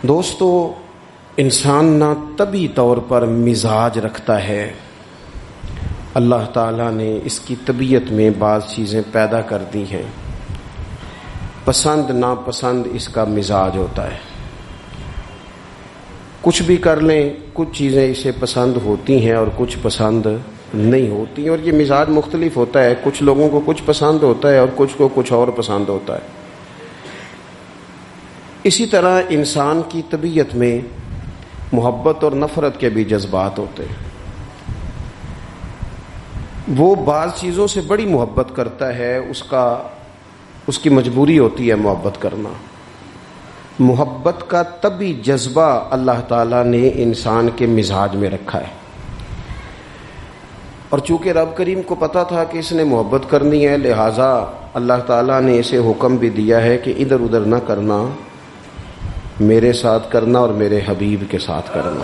دوستو، انسان نہ طبی طور پر مزاج رکھتا ہے. اللہ تعالیٰ نے اس کی طبیعت میں بعض چیزیں پیدا کر دی ہیں. پسند ناپسند اس کا مزاج ہوتا ہے. کچھ بھی کر لیں، کچھ چیزیں اسے پسند ہوتی ہیں اور کچھ پسند نہیں ہوتی ہیں، اور یہ مزاج مختلف ہوتا ہے. کچھ لوگوں کو کچھ پسند ہوتا ہے اور کچھ کو کچھ اور پسند ہوتا ہے. اسی طرح انسان کی طبیعت میں محبت اور نفرت کے بھی جذبات ہوتے ہیں. وہ بعض چیزوں سے بڑی محبت کرتا ہے، اس کی مجبوری ہوتی ہے محبت کرنا. محبت کا طبی جذبہ اللہ تعالیٰ نے انسان کے مزاج میں رکھا ہے، اور چونکہ رب کریم کو پتہ تھا کہ اس نے محبت کرنی ہے، لہٰذا اللہ تعالیٰ نے اسے حکم بھی دیا ہے کہ ادھر ادھر نہ کرنا، میرے ساتھ کرنا اور میرے حبیب کے ساتھ کرنا.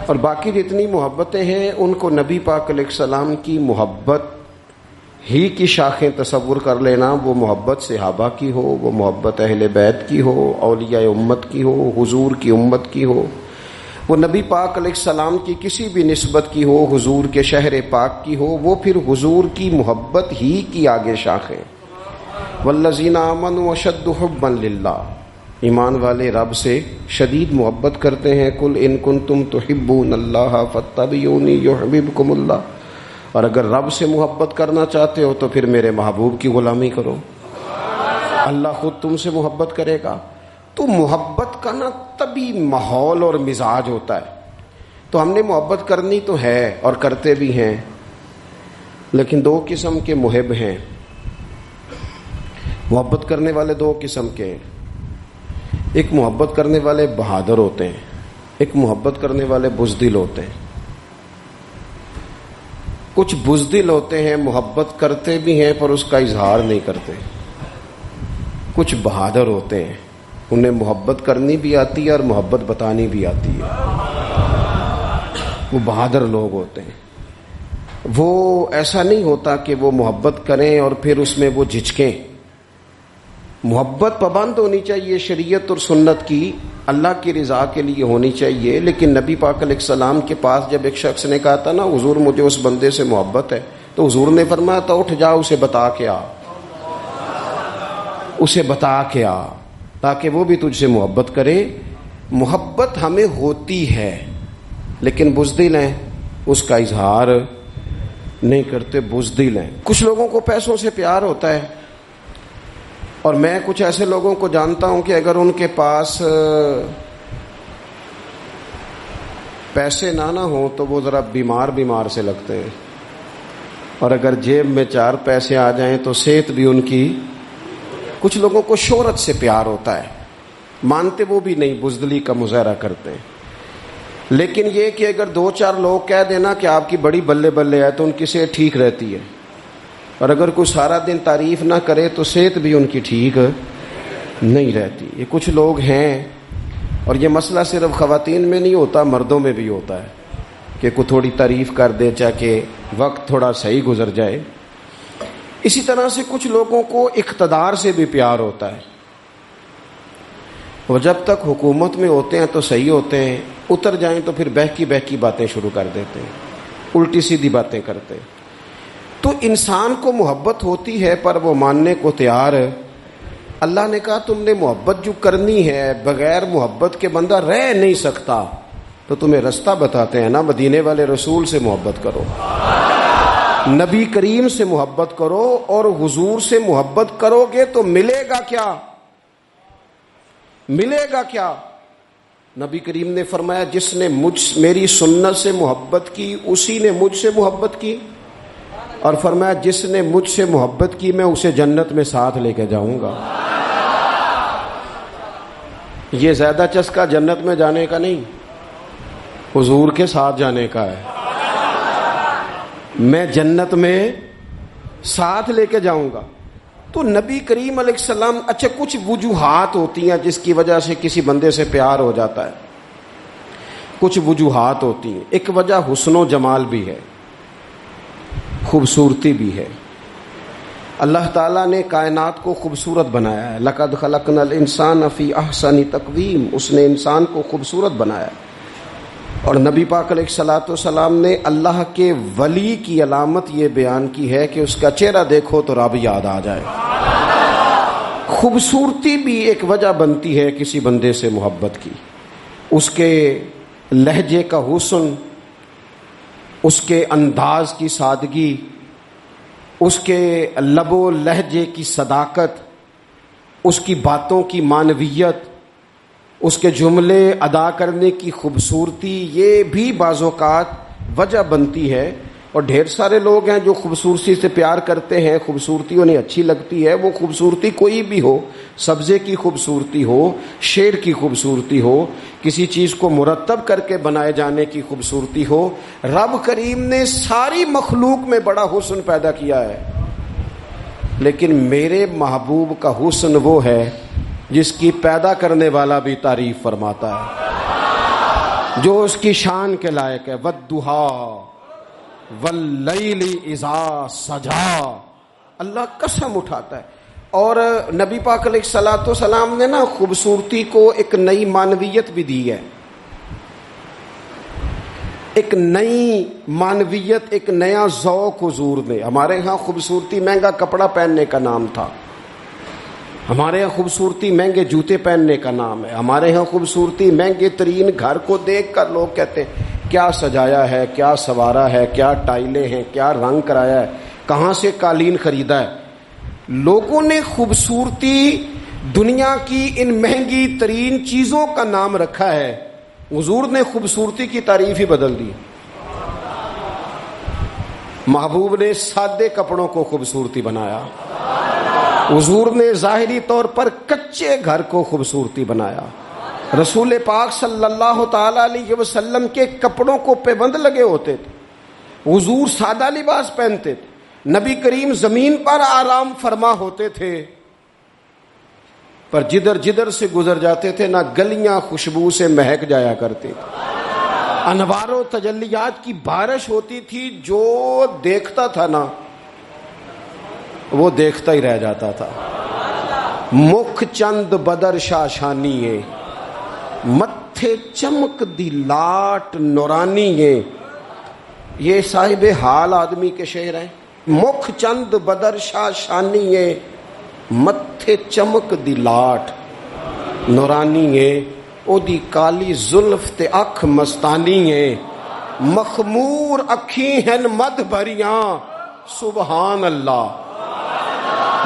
اور باقی جتنی محبتیں ہیں ان کو نبی پاک علیہ السلام کی محبت ہی کی شاخیں تصور کر لینا. وہ محبت صحابہ کی ہو، وہ محبت اہل بیت کی ہو، اولیاء امت کی ہو، حضور کی امت کی ہو، وہ نبی پاک علیہ السلام کی کسی بھی نسبت کی ہو، حضور کے شہر پاک کی ہو، وہ پھر حضور کی محبت ہی کی آگے شاخیں. والذین آمنوا اشد حبا للہ، ایمان والے رب سے شدید محبت کرتے ہیں. قل ان کنتم تحبون اللہ فاتبعونی یحببکم اللہ، اور اگر رب سے محبت کرنا چاہتے ہو تو پھر میرے محبوب کی غلامی کرو، اللہ خود تم سے محبت کرے گا. تو محبت کا نا طبی ماحول اور مزاج ہوتا ہے. تو ہم نے محبت کرنی تو ہے اور کرتے بھی ہیں، لیکن دو قسم کے محب ہیں. محبت کرنے والے دو قسم کے ہیں. ایک محبت کرنے والے بہادر ہوتے ہیں، ایک محبت کرنے والے بزدل ہوتے ہیں. کچھ بزدل ہوتے ہیں، محبت کرتے بھی ہیں پر اس کا اظہار نہیں کرتے. کچھ بہادر ہوتے ہیں، انہیں محبت کرنی بھی آتی ہے اور محبت بتانی بھی آتی ہے. وہ بہادر لوگ ہوتے ہیں. وہ ایسا نہیں ہوتا کہ وہ محبت کریں اور پھر اس میں وہ جھجکیں. محبت پابند ہونی چاہیے شریعت اور سنت کی، اللہ کی رضا کے لیے ہونی چاہیے. لیکن نبی پاک علیہ السلام کے پاس جب ایک شخص نے کہا تھا نا حضور مجھے اس بندے سے محبت ہے، تو حضور نے فرمایا تھا اٹھ جا، اسے بتا کے آ، اسے بتا کے آ، تاکہ وہ بھی تجھ سے محبت کرے. محبت ہمیں ہوتی ہے لیکن بزدل ہیں، اس کا اظہار نہیں کرتے، بزدل ہیں. کچھ لوگوں کو پیسوں سے پیار ہوتا ہے، اور میں کچھ ایسے لوگوں کو جانتا ہوں کہ اگر ان کے پاس پیسے نہ ہوں تو وہ ذرا بیمار سے لگتے ہیں، اور اگر جیب میں چار پیسے آ جائیں تو صحت بھی ان کی. کچھ لوگوں کو شہرت سے پیار ہوتا ہے، مانتے وہ بھی نہیں، بزدلی کا مظاہرہ کرتے ہیں. لیکن یہ کہ اگر دو چار لوگ کہہ دینا کہ آپ کی بڑی بلے بلے ہے تو ان کی صحت ٹھیک رہتی ہے، اور اگر کوئی سارا دن تعریف نہ کرے تو صحت بھی ان کی ٹھیک نہیں رہتی. یہ کچھ لوگ ہیں، اور یہ مسئلہ صرف خواتین میں نہیں ہوتا، مردوں میں بھی ہوتا ہے کہ کوئی تھوڑی تعریف کر دے چاہے وقت تھوڑا صحیح گزر جائے. اسی طرح سے کچھ لوگوں کو اقتدار سے بھی پیار ہوتا ہے، اور جب تک حکومت میں ہوتے ہیں تو صحیح ہوتے ہیں، اتر جائیں تو پھر بہکی باتیں شروع کر دیتے ہیں، الٹی سیدھی باتیں کرتے ہیں. تو انسان کو محبت ہوتی ہے پر وہ ماننے کو تیار ہے. اللہ نے کہا تم نے محبت جو کرنی ہے، بغیر محبت کے بندہ رہ نہیں سکتا، تو تمہیں رستہ بتاتے ہیں نا، مدینے والے رسول سے محبت کرو، نبی کریم سے محبت کرو، اور حضور سے محبت کرو گے تو ملے گا کیا؟ ملے گا کیا؟ نبی کریم نے فرمایا جس نے میری سنت سے محبت کی اسی نے مجھ سے محبت کی، اور فرمایا جس نے مجھ سے محبت کی میں اسے جنت میں ساتھ لے کے جاؤں گا. یہ زیادہ چسکا جنت میں جانے کا نہیں، حضور کے ساتھ جانے کا ہے. میں جنت میں ساتھ لے کے جاؤں گا. تو نبی کریم علیہ السلام، اچھا کچھ وجوہات ہوتی ہیں جس کی وجہ سے کسی بندے سے پیار ہو جاتا ہے، کچھ وجوہات ہوتی ہیں. ایک وجہ حسن و جمال بھی ہے، خوبصورتی بھی ہے. اللہ تعالیٰ نے کائنات کو خوبصورت بنایا ہے. لقد خلقنا الانسان فی احسن تقویم. اس نے انسان کو خوبصورت بنایا ہے. اور نبی پاک علیہ الصلوۃ والسلام نے اللہ کے ولی کی علامت یہ بیان کی ہے کہ اس کا چہرہ دیکھو تو رب یاد آ جائے. خوبصورتی بھی ایک وجہ بنتی ہے کسی بندے سے محبت کی. اس کے لہجے کا حسن، اس کے انداز کی سادگی، اس کے لب و لہجے کی صداقت، اس کی باتوں کی معنویت، اس کے جملے ادا کرنے کی خوبصورتی، یہ بھی بعض اوقات وجہ بنتی ہے. اور ڈھیر سارے لوگ ہیں جو خوبصورتی سے پیار کرتے ہیں، خوبصورتی انہیں اچھی لگتی ہے. وہ خوبصورتی کوئی بھی ہو، سبزے کی خوبصورتی ہو، شیر کی خوبصورتی ہو، کسی چیز کو مرتب کر کے بنائے جانے کی خوبصورتی ہو. رب کریم نے ساری مخلوق میں بڑا حسن پیدا کیا ہے، لیکن میرے محبوب کا حسن وہ ہے جس کی پیدا کرنے والا بھی تعریف فرماتا ہے، جو اس کی شان کے لائق ہے. وَالضُّحَىٰ وَاللَّيْلِ إِذَا سَجَىٰ. اللہ قسم اٹھاتا ہے. اور نبی پاک علیہ الصلوۃ والسلام نے نا خوبصورتی کو ایک نئی معنویت بھی دی ہے. ایک نئی معنویت، ایک نیا ذوق حضور نے. ہمارے ہاں خوبصورتی مہنگا کپڑا پہننے کا نام تھا، ہمارے ہاں خوبصورتی مہنگے جوتے پہننے کا نام ہے، ہمارے ہاں خوبصورتی مہنگے ترین گھر کو دیکھ کر لوگ کہتے ہیں کیا سجایا ہے، کیا سوارا ہے، کیا ٹائلیں ہیں، کیا رنگ کرایا ہے، کہاں سے قالین خریدا ہے. لوگوں نے خوبصورتی دنیا کی ان مہنگی ترین چیزوں کا نام رکھا ہے. حضور نے خوبصورتی کی تعریف ہی بدل دی. محبوب نے سادے کپڑوں کو خوبصورتی بنایا. حضور نے ظاہری طور پر کچے گھر کو خوبصورتی بنایا. رسول پاک صلی اللہ تعالی علیہ وسلم کے کپڑوں کو پیبند لگے ہوتے تھے. حضور سادہ لباس پہنتے تھے. نبی کریم زمین پر آرام فرما ہوتے تھے، پر جدھر جدھر سے گزر جاتے تھے نہ گلیاں خوشبو سے مہک جایا کرتی تھی. انوار و تجلیات کی بارش ہوتی تھی. جو دیکھتا تھا نا وہ دیکھتا ہی رہ جاتا تھا. مکھ چند بدر شاشانی ہے، متھے چمک دی لاٹ نورانی ہے. یہ صاحب حال آدمی کے شعر ہیں. مکھ چند بدر شاشانی ہے، متھے چمک دی لاٹ نورانی ہے. او دی کالی زلف تے اکھ مستانی ہے، مخمور اکھی ہن مد بھریاں سبحان اللہ.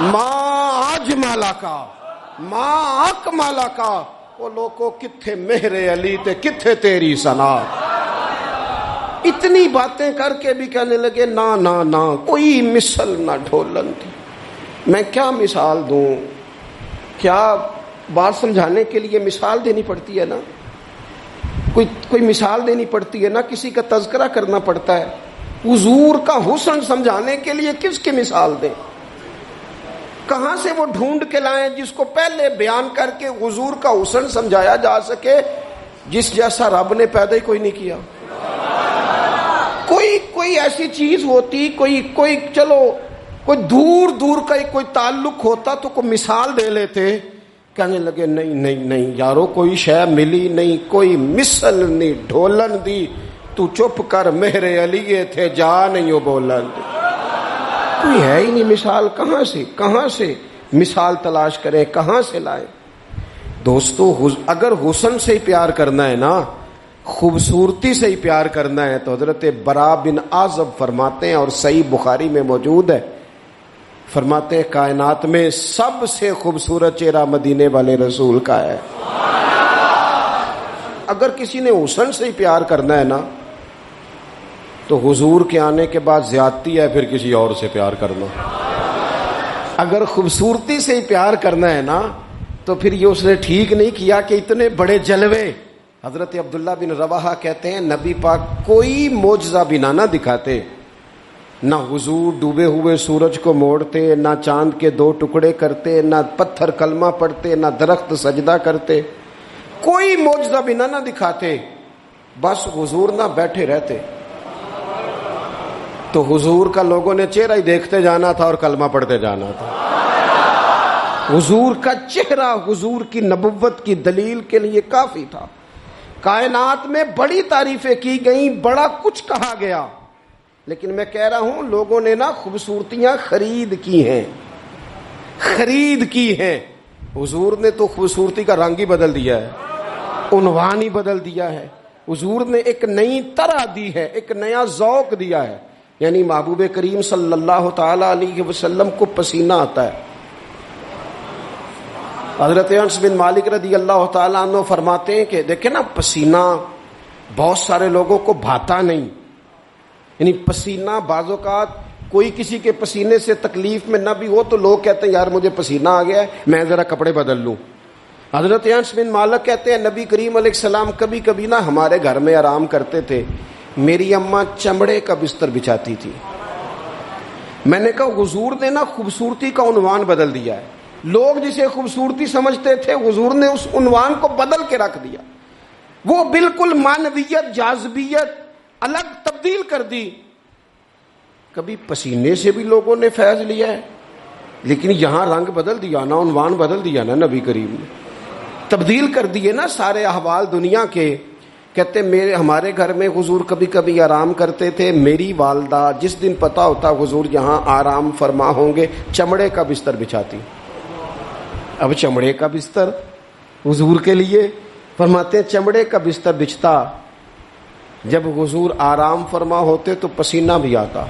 ماں اجمالا کا ماں اکمالا کا. وہ لوگوں کتھے مہر علی تے کتھے تیری ثنا. اتنی باتیں کر کے بھی کہنے لگے نا نا نا کوئی مثل نہ ڈھولن تھی. میں کیا مثال دوں؟ کیا بات سمجھانے کے لیے مثال دینی پڑتی ہے نا، کوئی مثال دینی پڑتی ہے نا، کسی کا تذکرہ کرنا پڑتا ہے. حضور کا حسن سمجھانے کے لیے کس کی مثال دیں؟ کہاں سے وہ ڈھونڈ کے لائیں جس کو پہلے بیان کر کے حضور کا حسن سمجھایا جا سکے، جس جیسا رب نے پیدا ہی کوئی نہیں کیا. کوئی ایسی چیز ہوتی، کوئی چلو کوئی دور دور کا کوئی تعلق ہوتا تو کوئی مثال دے لیتے. کہنے لگے نہیں نہیں نہیں یارو کوئی شے ملی نہیں، کوئی مثل نہیں ڈھولن دی. تو چپ کر مہر علی تھے جا نہیں ہو بولن دی. کوئی ہے ہی نہیں مثال. کہاں سے مثال تلاش کریں، کہاں سے لائیں؟ دوستو اگر حسن سے ہی پیار کرنا ہے نا، خوبصورتی سے ہی پیار کرنا ہے، تو حضرت برا بن عازب فرماتے ہیں اور صحیح بخاری میں موجود ہے، فرماتے ہیں کائنات میں سب سے خوبصورت چہرہ مدینے والے رسول کا ہے. اگر کسی نے حسن سے ہی پیار کرنا ہے نا تو حضور کے آنے کے بعد زیادتی ہے پھر کسی اور سے پیار کرنا. اگر خوبصورتی سے ہی پیار کرنا ہے نا تو پھر یہ اس نے ٹھیک نہیں کیا کہ اتنے بڑے جلوے. حضرت عبداللہ بن رواحہ کہتے ہیں نبی پاک کوئی معجزہ بنا نہ دکھاتے. نہ حضور ڈوبے ہوئے سورج کو موڑتے، نہ چاند کے 2 ٹکڑے کرتے، نہ پتھر کلمہ پڑھتے، نہ درخت سجدہ کرتے. کوئی معجزہ بنا نہ دکھاتے، بس حضور نہ بیٹھے رہتے. تو حضور کا لوگوں نے چہرہ ہی دیکھتے جانا تھا اور کلمہ پڑھتے جانا تھا. حضور کا چہرہ حضور کی نبوت کی دلیل کے لیے کافی تھا. کائنات میں بڑی تعریفیں کی گئیں، بڑا کچھ کہا گیا، لیکن میں کہہ رہا ہوں لوگوں نے نا خوبصورتیاں خرید کی ہیں، خرید کی ہیں. حضور نے تو خوبصورتی کا رنگ ہی بدل دیا ہے، عنوان ہی بدل دیا ہے. حضور نے ایک نئی طرح دی ہے، ایک نیا ذوق دیا ہے. یعنی محبوب کریم صلی اللہ تعالی علیہ وسلم کو پسینہ آتا ہے. حضرت انس بن مالک رضی اللہ تعالیٰ عنہ فرماتے ہیں کہ دیکھیں نا، پسینہ بہت سارے لوگوں کو بھاتا نہیں. یعنی پسینہ بعض اوقات کوئی کسی کے پسینے سے تکلیف میں نہ بھی ہو تو لوگ کہتے ہیں یار مجھے پسینہ آ گیا ہے، میں ذرا کپڑے بدل لوں. حضرت انس بن مالک کہتے ہیں نبی کریم علیہ السلام کبھی کبھی نا ہمارے گھر میں آرام کرتے تھے، میری اماں چمڑے کا بستر بچھاتی تھی. میں نے کہا حضور نے نا خوبصورتی کا عنوان بدل دیا ہے. لوگ جسے خوبصورتی سمجھتے تھے حضور نے اس عنوان کو بدل کے رکھ دیا. وہ بالکل معنویت، جاذبیت الگ تبدیل کر دی. کبھی پسینے سے بھی لوگوں نے فیض لیا ہے، لیکن یہاں رنگ بدل دیا نا، عنوان بدل دیا نا، نبی کریم نے تبدیل کر دیے نا سارے احوال دنیا کے. کہتے ہمارے گھر میں حضور کبھی کبھی آرام کرتے تھے، میری والدہ جس دن پتا ہوتا حضور یہاں آرام فرما ہوں گے چمڑے کا بستر بچھاتی. اب چمڑے کا بستر حضور کے لیے، فرماتے ہیں چمڑے کا بستر بچھتا، جب حضور آرام فرما ہوتے تو پسینہ بھی آتا،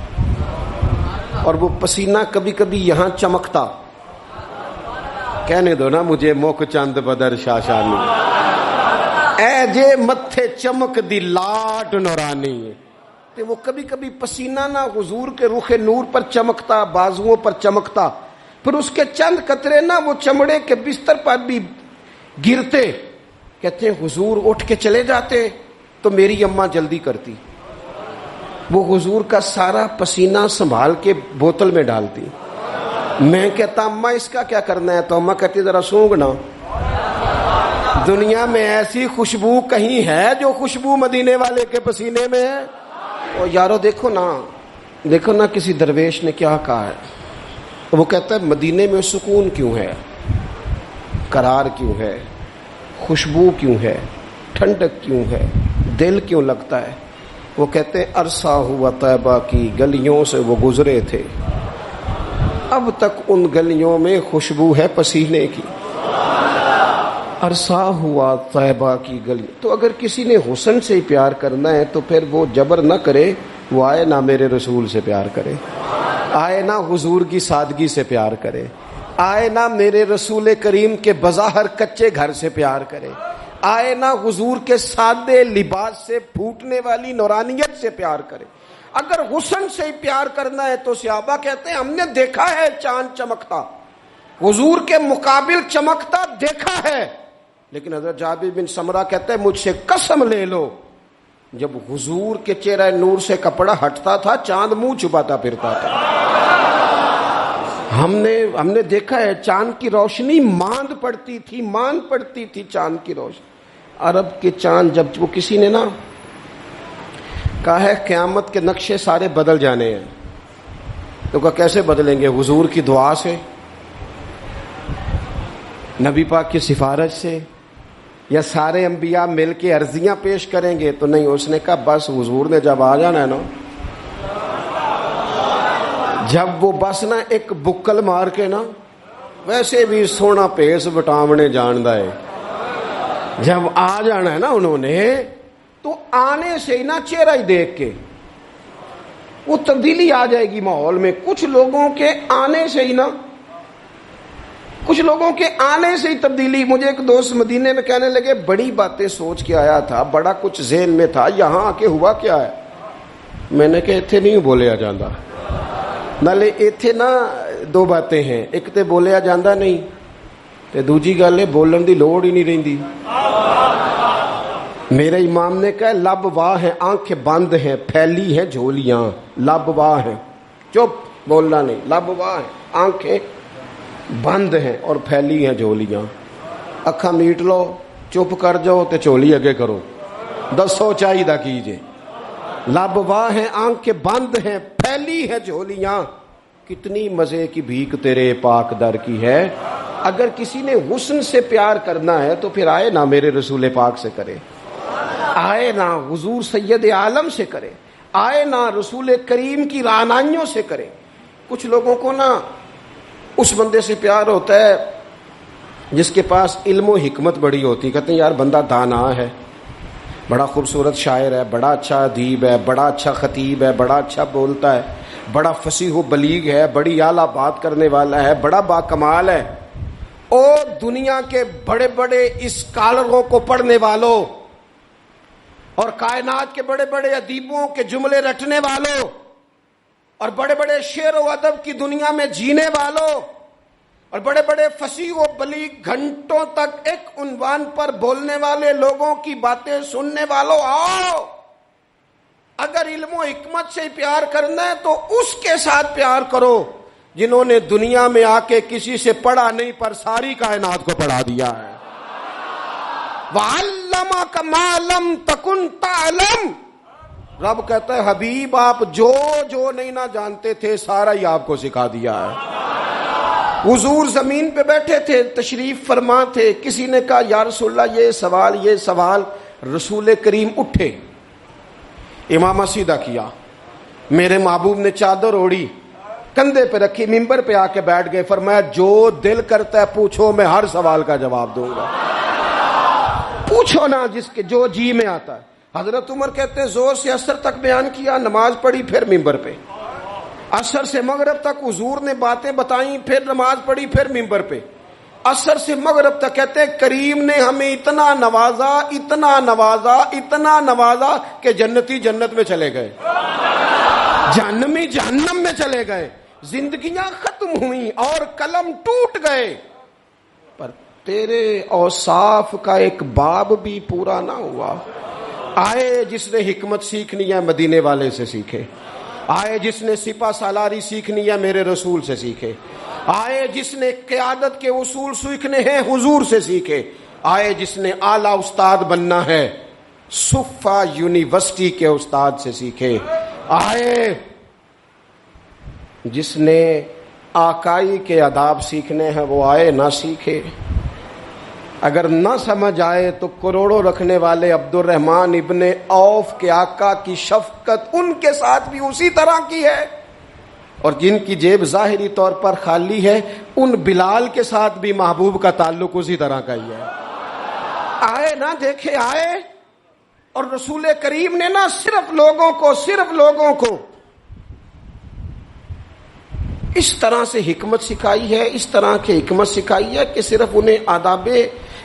اور وہ پسینہ کبھی کبھی یہاں چمکتا. کہنے دو نا مجھے موک چند بدر شاشانی، اے جے متھے چمک دی لاٹ نورانی. تو وہ کبھی کبھی پسینہ نہ حضور کے رخ نور پر چمکتا، بازوؤں پر چمکتا، پھر اس کے چند قطرے نا وہ چمڑے کے بستر پر بھی گرتے. کہتے ہیں حضور اٹھ کے چلے جاتے تو میری اماں جلدی کرتی، وہ حضور کا سارا پسینہ سنبھال کے بوتل میں ڈالتی. میں کہتا اماں اس کا کیا کرنا ہے؟ تو اماں کہتی ذرا سونگنا. دنیا میں ایسی خوشبو کہیں ہے جو خوشبو مدینے والے کے پسینے میں ہے؟ اور یارو دیکھو نا کسی درویش نے کیا کہا ہے. وہ کہتا ہے مدینے میں سکون کیوں ہے، قرار کیوں ہے، خوشبو کیوں ہے، ٹھنڈک کیوں ہے، دل کیوں لگتا ہے؟ وہ کہتے ہیں عرصہ ہوا طیبہ کی گلیوں سے وہ گزرے تھے، اب تک ان گلیوں میں خوشبو ہے پسینے کی. عرصہ ہوا طیبہ کی گلی. تو اگر کسی نے حسن سے ہی پیار کرنا ہے تو پھر وہ جبر نہ کرے، وہ آئے نہ میرے رسول سے پیار کرے، آئے نہ حضور کی سادگی سے پیار کرے، آئے نہ میرے رسول کریم کے بظاہر کچے گھر سے پیار کرے، آئے نہ حضور کے سادے لباس سے پھوٹنے والی نورانیت سے پیار کرے. اگر حسن سے ہی پیار کرنا ہے تو صحابہ کہتے ہیں ہم نے دیکھا ہے چاند چمکتا، حضور کے مقابل چمکتا دیکھا ہے. لیکن حضرت جابر بن سمرہ کہتے ہیں مجھ سے قسم لے لو، جب حضور کے چہرہ نور سے کپڑا ہٹتا تھا چاند منہ چھپاتا پھرتا تھا. ہم نے دیکھا ہے چاند کی روشنی ماند پڑتی تھی چاند کی روشنی. عرب کے چاند جب وہ کسی نے نا کہا ہے قیامت کے نقشے سارے بدل جانے ہیں، تو کہا کیسے بدلیں گے؟ حضور کی دعا سے، نبی پاک کی سفارش سے، یا سارے انبیاء مل کے عرضیاں پیش کریں گے؟ تو نہیں، اس نے کہا بس حضور نے جب آ جانا ہے نا، جب وہ بس نا ایک بکل مار کے نا، ویسے بھی سونا پیس وٹامنے جاندا ہے، جب آ جانا ہے نا انہوں نے، تو آنے سے ہی نا چہرہ ہی دیکھ کے وہ تبدیلی آ جائے گی ماحول میں. کچھ لوگوں کے آنے سے ہی تبدیلی. مجھے ایک دوست مدینے میں کہنے لگے بڑی باتیں سوچ کے آیا تھا، بڑا کچھ ذہن میں تھا، یہاں آ کے ہوا کیا ہے؟ میں نے کہا اتنے نہیں بولیا جاندہ. نالے اتنے نا دو باتیں ہیں، ایک تے بولیا جاندہ نہیں، تے دوجی گل ہے بولن دی لوڑ ہی نہیں رہندی. میرے امام نے کہا لب واہ ہیں، آنکھیں بند ہیں، پھیلی ہیں جھولیاں. لب واہ ہیں، چپ بولنا نہیں، لب واہ ہیں، آنکھیں بند ہیں اور پھیلی ہیں جھولیاں. اکھاں میٹ لو، چپ کر جاؤ تے چولی اگے کرو، دسو چاہیے کیجے. لابوا ہیں آنکھیں بند ہیں پھیلی ہیں جھولیاں، کتنی مزے کی بھیک تیرے پاک در کی ہے۔ اگر کسی نے حسن سے پیار کرنا ہے تو پھر آئے نا میرے رسول پاک سے کرے، آئے نا حضور سید عالم سے کرے، آئے نا رسول کریم کی رعنائیوں سے کرے۔ کچھ لوگوں کو نا اس بندے سے پیار ہوتا ہے جس کے پاس علم و حکمت بڑی ہوتی، کہتے ہیں یار بندہ دانا ہے، بڑا خوبصورت شاعر ہے، بڑا اچھا ادیب ہے، بڑا اچھا خطیب ہے، بڑا اچھا بولتا ہے، بڑا فصیح و بلیغ ہے، بڑی اعلیٰ بات کرنے والا ہے، بڑا باکمال ہے۔ اور دنیا کے بڑے بڑے اسکالروں کو پڑھنے والوں اور کائنات کے بڑے بڑے ادیبوں کے جملے رٹنے والوں اور بڑے بڑے شعر و ادب کی دنیا میں جینے والوں اور بڑے بڑے فصیح و بلیغ گھنٹوں تک ایک عنوان پر بولنے والے لوگوں کی باتیں سننے والوں، آؤ اگر علم و حکمت سے پیار کرنا ہے تو اس کے ساتھ پیار کرو جنہوں نے دنیا میں آ کے کسی سے پڑھا نہیں پر ساری کائنات کو پڑھا دیا ہے۔ وَعَلَّمَكَ مَا لَمْ تَكُنْ تَعْلَمْ، رب کہتا ہے حبیب آپ جو نہیں نہ جانتے تھے سارا ہی آپ کو سکھا دیا ہے۔ حضور زمین پہ بیٹھے تھے، تشریف فرما تھے، کسی نے کہا یا رسول اللہ یہ سوال، رسول کریم اٹھے، امامہ سیدھا کیا، میرے محبوب نے چادر اوڑی، کندھے پہ رکھی، ممبر پہ آ کے بیٹھ گئے، فرمایا جو دل کرتا ہے پوچھو، میں ہر سوال کا جواب دوں گا، پوچھو نا جس کے جو جی میں آتا ہے۔ حضرت عمر کہتے ہیں زور سے عصر تک بیان کیا، نماز پڑھی، پھر ممبر پہ، عصر سے مغرب تک حضور نے باتیں بتائیں، پھر نماز پڑھی، پھر ممبر پہ، عصر سے مغرب تک کہتے ہیں کریم نے ہمیں اتنا نوازا کہ جنتی جنت میں چلے گئے، جہنمی جہنم میں چلے گئے، زندگیاں ختم ہوئیں اور قلم ٹوٹ گئے، پر تیرے اوصاف کا ایک باب بھی پورا نہ ہوا۔ آئے جس نے حکمت سیکھنی ہے مدینے والے سے سیکھے، آئے جس نے سپہ سالاری سیکھنی ہے میرے رسول سے سیکھے، آئے جس نے قیادت کے اصول سیکھنے ہیں حضور سے سیکھے، آئے جس نے اعلیٰ استاد بننا ہے صفا یونیورسٹی کے استاد سے سیکھے، آئے جس نے آقائی کے آداب سیکھنے ہیں وہ آئے نہ سیکھے۔ اگر نہ سمجھ آئے تو کروڑوں رکھنے والے عبد الرحمن ابن عوف کے آقا کی شفقت ان کے ساتھ بھی اسی طرح کی ہے، اور جن کی جیب ظاہری طور پر خالی ہے ان بلال کے ساتھ بھی محبوب کا تعلق اسی طرح کا ہی ہے۔ آئے نہ دیکھے، آئے، اور رسول کریم نے نہ صرف لوگوں کو اس طرح سے حکمت سکھائی ہے، اس طرح کی حکمت سکھائی ہے کہ صرف انہیں آداب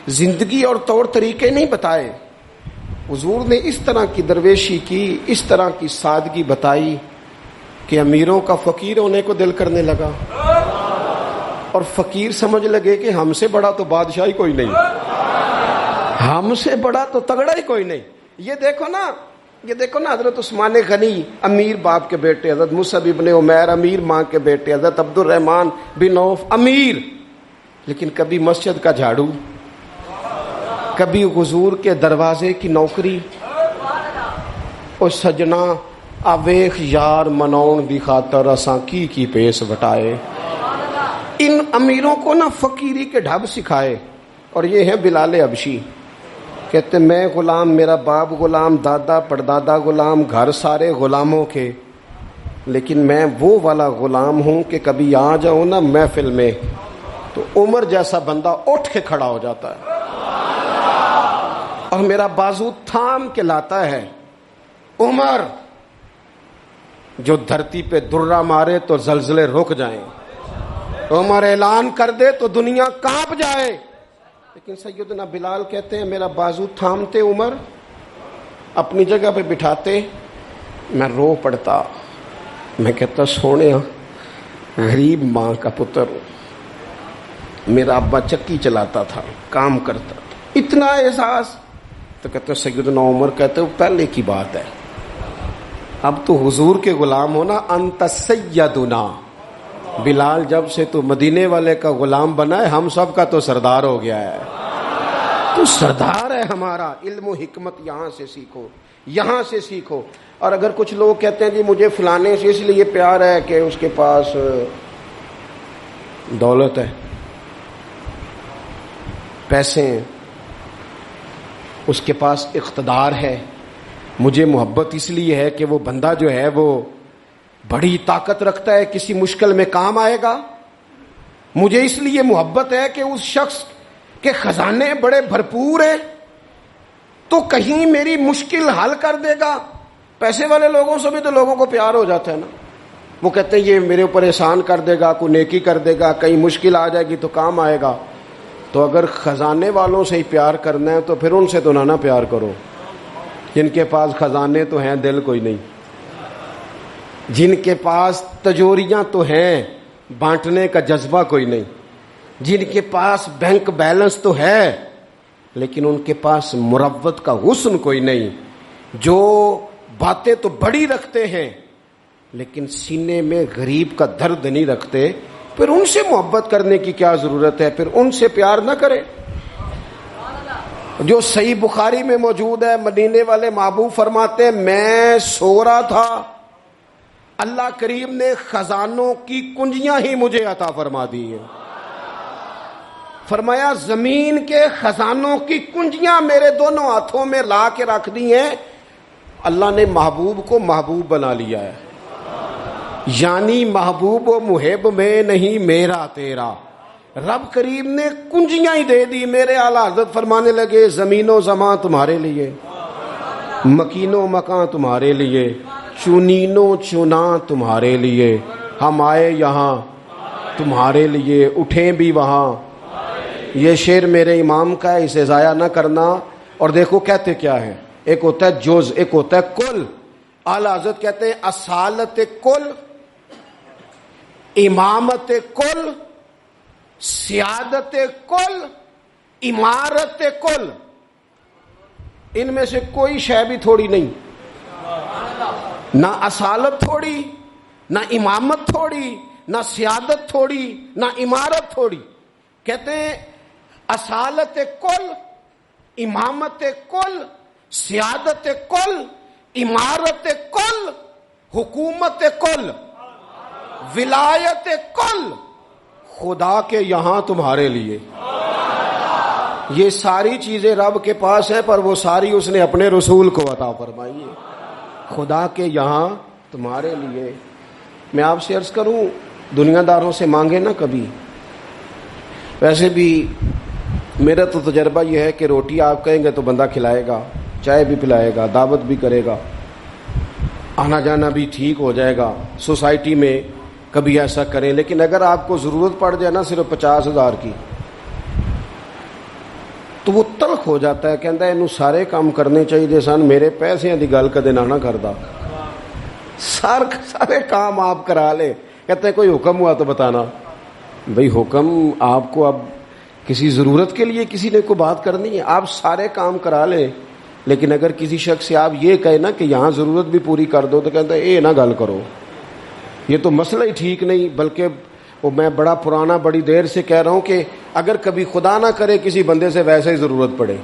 زندگی اور طور طریقے نہیں بتائے، حضور نے اس طرح کی درویشی کی، اس طرح کی سادگی بتائی کہ امیروں کا فقیر ہونے کو دل کرنے لگا، اور فقیر سمجھ لگے کہ ہم سے بڑا تو بادشاہی کوئی نہیں، ہم سے بڑا تو تگڑا ہی کوئی نہیں۔ یہ دیکھو نا حضرت عثمان غنی امیر باپ کے بیٹے، حضرت مصعب ابن عمیر امیر ماں کے بیٹے، حضرت عبد الرحمن بن عوف امیر، لیکن کبھی مسجد کا جھاڑو، کبھی حضور کے دروازے کی نوکری، اور سجنا اویخ یار منون دی خاطر اساں کی پیس وٹائے۔ ان امیروں کو نا فقیری کے ڈھب سکھائے، اور یہ ہے بلال حبشی، کہتے میں غلام، میرا باپ غلام، دادا پردادا غلام، گھر سارے غلاموں کے، لیکن میں وہ والا غلام ہوں کہ کبھی آ جاؤں نا محفل میں تو عمر جیسا بندہ اٹھ کے کھڑا ہو جاتا ہے اور میرا بازو تھام کے لاتا ہے۔ عمر جو دھرتی پہ درہ مارے تو زلزلے رک جائیں، عمر اعلان کر دے تو دنیا کانپ جائے، لیکن سیدنا بلال کہتے ہیں میرا بازو تھامتے عمر، اپنی جگہ پہ بٹھاتے، میں رو پڑتا، میں کہتا سونے غریب ماں کا پتر ہوں، میرا ابا چکی چلاتا تھا، کام کرتا تھا، اتنا احساس۔ تو کہتے سیدنا عمر کہتے وہ پہلے کی بات ہے، اب تو حضور کے غلام ہونا، انت سیدنا بلال، جب سے تو مدینے والے کا غلام بنا ہے ہم سب کا تو سردار ہو گیا ہے، تو سردار ہے ہمارا۔ علم و حکمت یہاں سے سیکھو، یہاں سے سیکھو. اور اگر کچھ لوگ کہتے ہیں جی مجھے فلانے سے اس لیے پیار ہے کہ اس کے پاس دولت ہے، پیسے ہیں، اس کے پاس اقتدار ہے، مجھے محبت اس لیے ہے کہ وہ بندہ جو ہے وہ بڑی طاقت رکھتا ہے، کسی مشکل میں کام آئے گا، مجھے اس لیے محبت ہے کہ اس شخص کے خزانے بڑے بھرپور ہیں تو کہیں میری مشکل حل کر دے گا. پیسے والے لوگوں سے بھی تو لوگوں کو پیار ہو جاتا ہے نا. وہ کہتے ہیں یہ میرے اوپر احسان کر دے گا، کوئی نیکی کر دے گا، کہیں مشکل آ جائے گی تو کام آئے گا. تو اگر خزانے والوں سے ہی پیار کرنا ہے تو پھر ان سے تو نہ پیار کرو جن کے پاس خزانے تو ہیں، دل کوئی نہیں. جن کے پاس تجوریاں تو ہیں، بانٹنے کا جذبہ کوئی نہیں. جن کے پاس بینک بیلنس تو ہے لیکن ان کے پاس مروت کا حسن کوئی نہیں. جو باتیں تو بڑی رکھتے ہیں لیکن سینے میں غریب کا درد نہیں رکھتے، پھر ان سے محبت کرنے کی کیا ضرورت ہے؟ پھر ان سے پیار نہ کرے. جو صحیح بخاری میں موجود ہے، مدینے والے محبوب فرماتے ہیں میں سو رہا تھا، اللہ کریم نے خزانوں کی کنجیاں ہی مجھے عطا فرما دی ہیں. فرمایا زمین کے خزانوں کی کنجیاں میرے دونوں ہاتھوں میں لا کے رکھ دی ہیں. اللہ نے محبوب کو محبوب بنا لیا ہے، یعنی محبوب و محب میں نہیں میرا تیرا. رب کریم نے کنجیاں ہی دے دی. میرے اعلیٰ حضرت فرمانے لگے زمین و زمان تمہارے لیے، مکین و مکان تمہارے لیے، چنین و چنا تمہارے لیے، ہم آئے یہاں تمہارے لیے، اٹھیں بھی وہاں. یہ شعر میرے امام کا ہے، اسے ضائع نہ کرنا. اور دیکھو کہتے کیا ہے، ایک ہوتا ہے جز، ایک ہوتا ہے کل. اعلیٰ حضرت کہتے ہیں اصالت کل، امامت کل، سیادت کل، عمارت کل. ان میں سے کوئی شے بھی تھوڑی نہیں، نہ اصالت تھوڑی، نہ امامت تھوڑی، نہ سیادت تھوڑی، نہ عمارت تھوڑی. کہتے ہیں اصالت کل، امامت کل، سیادت کل، عمارت کل، حکومت کل، ولایت کل خدا کے یہاں تمہارے لیے. یہ ساری چیزیں رب کے پاس ہیں پر وہ ساری اس نے اپنے رسول کو عطا فرمائی ہے. خدا کے یہاں تمہارے لیے. میں آپ سے عرض کروں دنیا داروں سے مانگے نہ کبھی. ویسے بھی میرا تو تجربہ یہ ہے کہ روٹی آپ کہیں گے تو بندہ کھلائے گا، چائے بھی پلائے گا، دعوت بھی کرے گا، آنا جانا بھی ٹھیک ہو جائے گا. سوسائٹی میں کبھی ایسا کریں. لیکن اگر آپ کو ضرورت پڑ جائے نا صرف 50,000 کی تو وہ تلخ ہو جاتا ہے. کہتا ہے انہوں سارے کام کرنے چاہیے سن، میرے پیسے دی گل کدے نہ کردا. سارے کام آپ کرا لے. کہتے ہیں کوئی حکم ہوا تو بتانا. بھئی حکم آپ کو اب کسی ضرورت کے لیے کسی نے کوئی بات کرنی ہے، آپ سارے کام کرا لیں. لیکن اگر کسی شخص سے آپ یہ کہیں نا کہ یہاں ضرورت بھی پوری کر دو تو کہتا ہے اے نہ گل کرو، یہ تو مسئلہ ہی ٹھیک نہیں. بلکہ وہ میں بڑا پرانا بڑی دیر سے کہہ رہا ہوں کہ اگر کبھی خدا نہ کرے کسی بندے سے ویسے ہی ضرورت پڑے،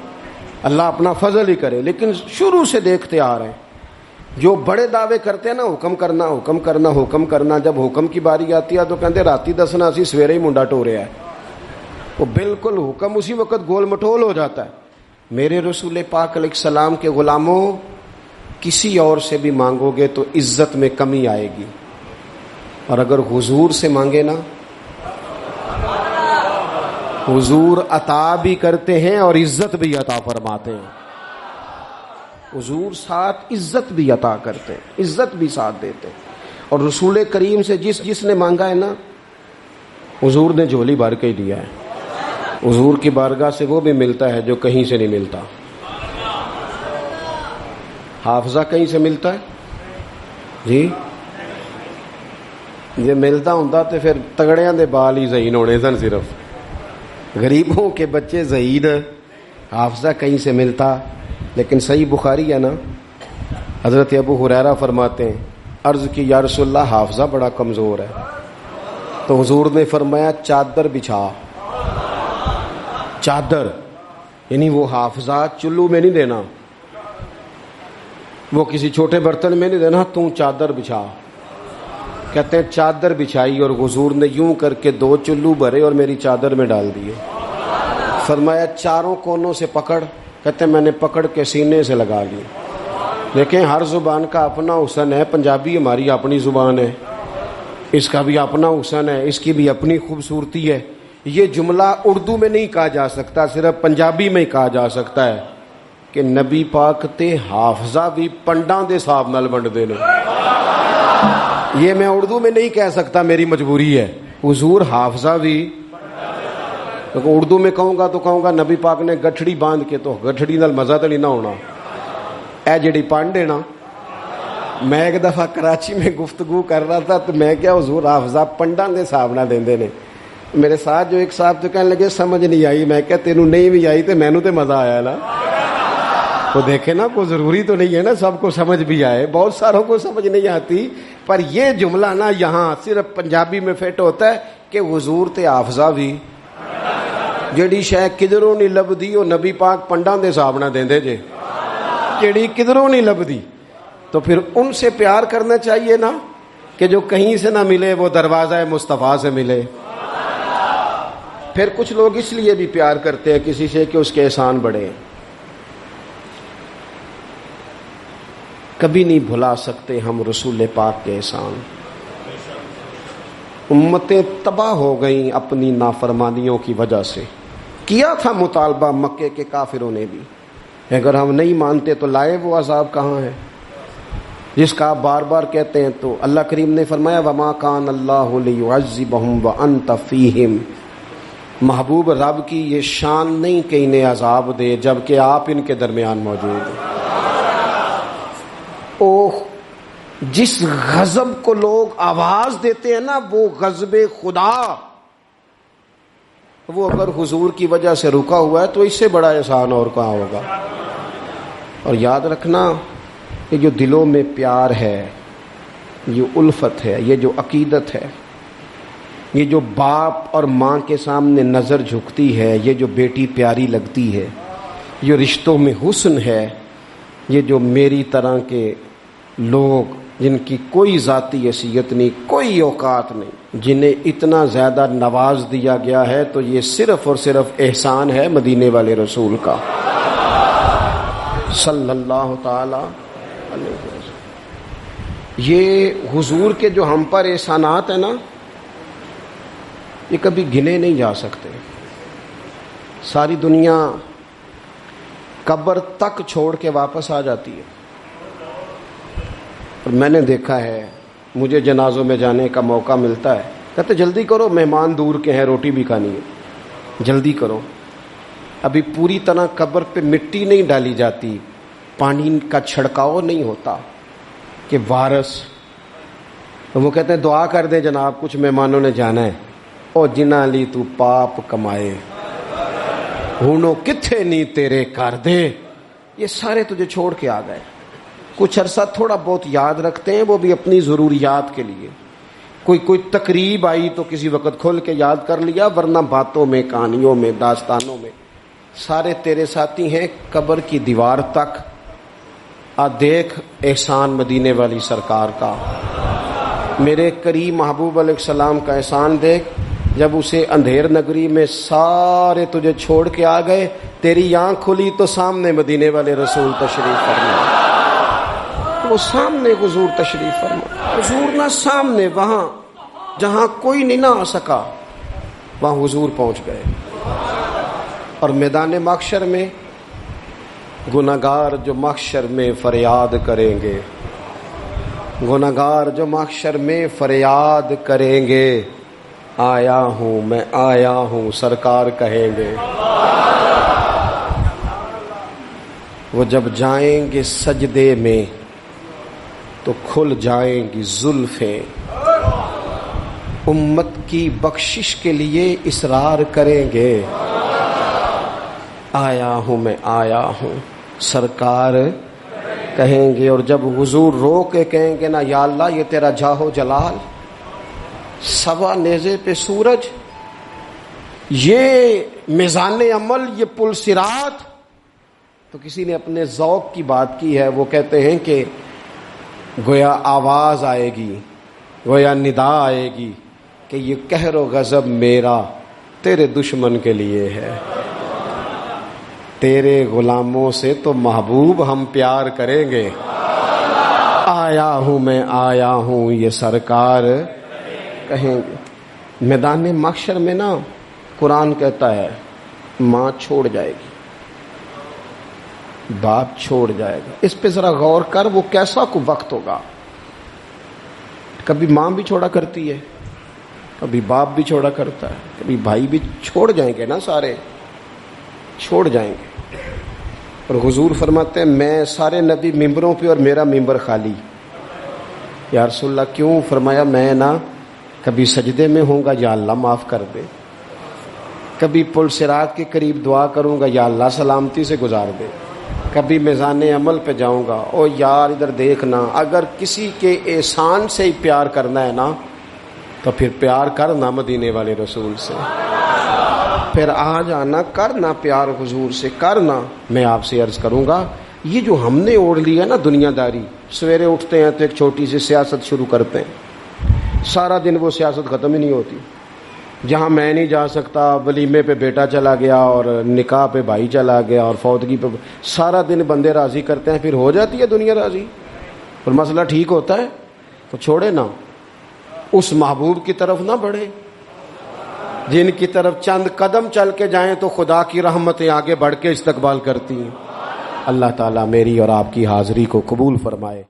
اللہ اپنا فضل ہی کرے. لیکن شروع سے دیکھتے آ رہے ہیں جو بڑے دعوے کرتے ہیں نا حکم کرنا حکم کرنا حکم کرنا، جب حکم کی باری آتی ہے تو کہتے راتی دسنا اسی سویرے ہی منڈا ٹوریا ہے. وہ بالکل حکم اسی وقت گول مٹول ہو جاتا ہے. میرے رسول پاک علیہ السلام کے غلاموں کسی اور سے بھی مانگو گے تو عزت میں کمی آئے گی، اور اگر حضور سے مانگے نا، حضور عطا بھی کرتے ہیں اور عزت بھی عطا فرماتے ہیں. حضور ساتھ عزت بھی عطا کرتے ہیں، عزت بھی ساتھ دیتے ہیں. اور رسول کریم سے جس نے مانگا ہے نا حضور نے جھولی بھر کے ہی دیا ہے. حضور کی بارگاہ سے وہ بھی ملتا ہے جو کہیں سے نہیں ملتا. حافظہ کہیں سے ملتا ہے جی؟ یہ ملتا ہوں تو پھر تگڑیاں دے بال ہی ذہین ہونے سن، صرف غریبوں کے بچے ذہین. حافظہ کہیں سے ملتا. لیکن صحیح بخاری ہے نا، حضرت ابو ہریرہ فرماتے ہیں عرض کی یا رسول اللہ حافظہ بڑا کمزور ہے. تو حضور نے فرمایا چادر بچھا. چادر یعنی وہ حافظہ چلو میں نہیں دینا، وہ کسی چھوٹے برتن میں نہیں دینا، تو چادر بچھا. کہتے ہیں چادر بچھائی اور حضور نے یوں کر کے 2 چلو بھرے اور میری چادر میں ڈال دیے. فرمایا چاروں کونوں سے پکڑ. کہتے ہیں میں نے پکڑ کے سینے سے لگا لی. دیکھیں ہر زبان کا اپنا حسن ہے. پنجابی ہماری اپنی زبان ہے، اس کا بھی اپنا حسن ہے، اس کی بھی اپنی خوبصورتی ہے. یہ جملہ اردو میں نہیں کہا جا سکتا، صرف پنجابی میں ہی کہا جا سکتا ہے کہ نبی پاک تے حافظہ بھی پنڈاں دے حساب نال ونڈدے نے. یہ میں اردو میں نہیں کہہ سکتا، میری مجبوری ہے. حضور حافظہ بھی اردو میں کہوں گا تو کہوں گا نبی پاک نے گٹھڑی باندھ کے، تو گٹھڑی نال مزہ تو نہیں نہ ہونا. اے جڑی پانڈ ہے نا، میں ایک دفعہ کراچی میں گفتگو کر رہا تھا تو میں کیا حضور حافظہ پنڈاں دے حساب نال دیندے نے. میرے ساتھ جو ایک صاحب تو کہنے لگے سمجھ نہیں آئی. میں کہا تینوں نہیں بھی آئی تو مینوں تے مزہ آیا نا. تو دیکھیں نا، کوئی ضروری تو نہیں ہے نا سب کو سمجھ بھی آئے. بہت ساروں کو سمجھ نہیں آتی، پر یہ جملہ نا یہاں صرف پنجابی میں فٹ ہوتا ہے کہ حضور تے حافظہ بھی جڑی شے کدھروں نہیں لبدی وہ نبی پاک پنڈاں دے حساب نال دیندے جے. جڑی کدھروں نہیں لبدی تو پھر ان سے پیار کرنا چاہیے نا، کہ جو کہیں سے نہ ملے وہ دروازہ مصطفیٰ سے ملے. پھر کچھ لوگ اس لیے بھی پیار کرتے ہیں کسی سے کہ اس کے احسان بڑھے. کبھی نہیں بھلا سکتے ہم رسول پاک کے احسان. امتیں تباہ ہو گئیں اپنی نافرمانیوں کی وجہ سے. کیا تھا مطالبہ مکے کے کافروں نے بھی، اگر ہم نہیں مانتے تو لائے وہ عذاب کہاں ہے جس کا آپ بار بار کہتے ہیں. تو اللہ کریم نے فرمایا وما کان اللہ لیعذبہم وانت فیہم. محبوب رب کی یہ شان نہیں کہ انہیں عذاب دے جبکہ آپ ان کے درمیان موجود ہیں. اوہ جس غضب کو لوگ آواز دیتے ہیں نا، وہ غضب خدا، وہ اگر حضور کی وجہ سے رکا ہوا ہے تو اس سے بڑا احسان اور کہاں ہوگا. اور یاد رکھنا، یہ جو دلوں میں پیار ہے، یہ الفت ہے، یہ جو عقیدت ہے، یہ جو باپ اور ماں کے سامنے نظر جھکتی ہے، یہ جو بیٹی پیاری لگتی ہے، یہ رشتوں میں حسن ہے، یہ جو میری طرح کے لوگ جن کی کوئی ذاتی حیثیت نہیں، کوئی اوقات نہیں، جنہیں اتنا زیادہ نواز دیا گیا ہے، تو یہ صرف اور صرف احسان ہے مدینے والے رسول کا صلی اللہ تعالی علیہ وسلم. یہ حضور کے جو ہم پر احسانات ہیں نا، یہ کبھی گنے نہیں جا سکتے. ساری دنیا قبر تک چھوڑ کے واپس آ جاتی ہے. اور میں نے دیکھا ہے، مجھے جنازوں میں جانے کا موقع ملتا ہے، کہتے جلدی کرو مہمان دور کے ہیں، روٹی بھی کھانی ہے، جلدی کرو. ابھی پوری طرح قبر پہ مٹی نہیں ڈالی جاتی، پانی کا چھڑکاؤ نہیں ہوتا کہ وارث. وہ کہتے ہیں دعا کر دیں جناب، کچھ مہمانوں نے جانا ہے. او جنہ لی تو پاپ کمائے ہونو کتھے نہیں تیرے کر دے. یہ سارے تجھے چھوڑ کے آ گئے. کچھ عرصہ تھوڑا بہت یاد رکھتے ہیں، وہ بھی اپنی ضروریات کے لیے. کوئی تقریب آئی تو کسی وقت کھول کے یاد کر لیا، ورنہ باتوں میں، کہانیوں میں، داستانوں میں سارے تیرے ساتھی ہیں قبر کی دیوار تک. آ دیکھ احسان مدینے والی سرکار کا، میرے کریم محبوب علیہ السلام کا احسان دیکھ. جب اسے اندھیر نگری میں سارے تجھے چھوڑ کے آ گئے، تیری آنکھ کھلی تو سامنے مدینے والے رسول تشریف فرما. وہ سامنے حضور تشریف فرما. حضور نہ سامنے، وہاں جہاں کوئی نہیں نہ آ سکا وہاں حضور پہنچ گئے. اور میدان محشر میں گناہگار جو محشر میں فریاد کریں گے، گناہگار جو محشر میں فریاد کریں گے، آیا ہوں میں آیا ہوں، سرکار کہیں گے. وہ جب جائیں گے سجدے میں تو کھل جائیں گی زلفیں، امت کی بخشش کے لیے اصرار کریں گے، آیا ہوں میں آیا ہوں، سرکار کہیں گے. اور جب حضور رو کے کہیں گے نا، یا اللہ یہ تیرا جاہو جلال، سوا نیزے پہ سورج، یہ میزان عمل، یہ پل صراط، تو کسی نے اپنے ذوق کی بات کی ہے، وہ کہتے ہیں کہ گویا آواز آئے گی، گویا ندا آئے گی کہ یہ قہر و غضب میرا تیرے دشمن کے لیے ہے، تیرے غلاموں سے تو محبوب ہم پیار کریں گے، آیا ہوں میں آیا ہوں یہ سرکار کہیں گے۔ میدان محشر میں نا قرآن کہتا ہے ماں چھوڑ جائے گی، باپ چھوڑ جائے گا۔ اس پہ ذرا غور کر، وہ کیسا کو وقت ہوگا۔ کبھی ماں بھی چھوڑا کرتی ہے، کبھی باپ بھی چھوڑا کرتا ہے، کبھی بھائی بھی چھوڑ جائیں گے نا، سارے چھوڑ جائیں گے۔ اور حضور فرماتے ہیں میں سارے نبی ممبروں پہ اور میرا ممبر خالی۔ یا رسول اللہ کیوں؟ فرمایا میں نا کبھی سجدے میں ہوں گا یا اللہ معاف کر دے، کبھی پل صراط کے قریب دعا کروں گا یا اللہ سلامتی سے گزار دے، کبھی میزان عمل پہ جاؤں گا او یار ادھر دیکھنا، اگر کسی کے احسان سے ہی پیار کرنا ہے نا تو پھر پیار کرنا مدینے والے رسول سے، پھر آ جانا کرنا پیار حضور سے کرنا۔ میں آپ سے عرض کروں گا یہ جو ہم نے اوڑھ لیا نا دنیا داری، سویرے اٹھتے ہیں تو ایک چھوٹی سی سیاست شروع کرتے ہیں، سارا دن وہ سیاست ختم ہی نہیں ہوتی۔ جہاں میں نہیں جا سکتا ولیمے پہ بیٹا چلا گیا اور نکاح پہ بھائی چلا گیا اور فوتگی پہ، سارا دن بندے راضی کرتے ہیں، پھر ہو جاتی ہے دنیا راضی اور مسئلہ ٹھیک ہوتا ہے تو چھوڑے نا، اس محبوب کی طرف نہ بڑھے جن کی طرف چند قدم چل کے جائیں تو خدا کی رحمتیں آگے بڑھ کے استقبال کرتی ہیں۔ اللہ تعالیٰ میری اور آپ کی حاضری کو قبول فرمائے۔